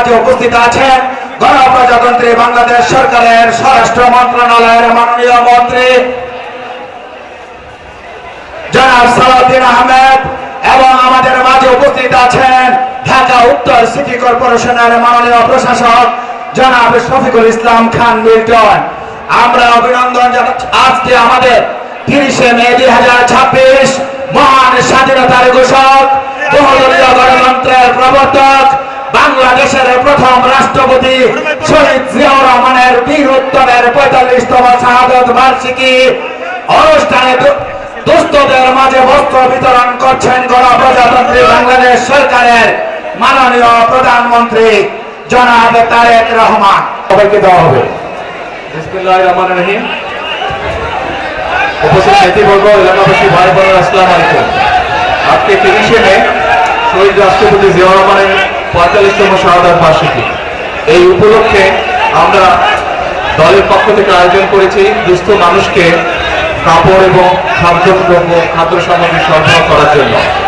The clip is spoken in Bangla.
মাঝে উপস্থিত আছেন গণপ্রজাতন্ত্রী বাংলাদেশ সরকারের স্বরাষ্ট্র মন্ত্রণালয়ের মাননীয় মন্ত্রী জনাব সালাউদ্দিন আহমেদ এবং আমাদের মাঝে উপস্থিত আছেন ঢাকা উত্তর সিটি কর্পোরেশনের মাননীয় প্রশাসক জনাব শফিকুল ইসলাম খান মিল্টন। আমরা অভিনন্দন জানাচ্ছি আজকে আমাদের 30 মে 2026 মহান স্বাধীনতার ঘোষক, বহুদলীয় গণতন্ত্রের প্রবর্তক, বাংলাদেশের প্রথম রাষ্ট্রপতি শহীদ জিয়াউর রহমানের বীরোত্তমের 45তম শাহাদত বার্ষিকী অনুষ্ঠানে দুস্থদের মাঝে বস্ত্র বিতরণ করছেন গণপ্রজাতন্ত্রী বাংলাদেশ সরকারের মাননীয় প্রধানমন্ত্রী জনাব তারেক রহমান। সবাইকে দেওয়া হবে। বিসমিল্লাহির রহমানির রহিম। উপস্থিত নেতৃবর্গ, এলাকাবাসী ভাই বোনেরা, আসসালামু আলাইকুম। আজকে 30 মে শহীদ রাষ্ট্রপতি জিয়াউর রহমানের 45তম শাহাদত বার্ষিকী। এই উপলক্ষে আমরা দলের পক্ষ থেকে আয়োজন করেছি দুস্থ মানুষকে কাপড় এবং খাদ্য সামগ্রী সরবরাহ করার জন্য।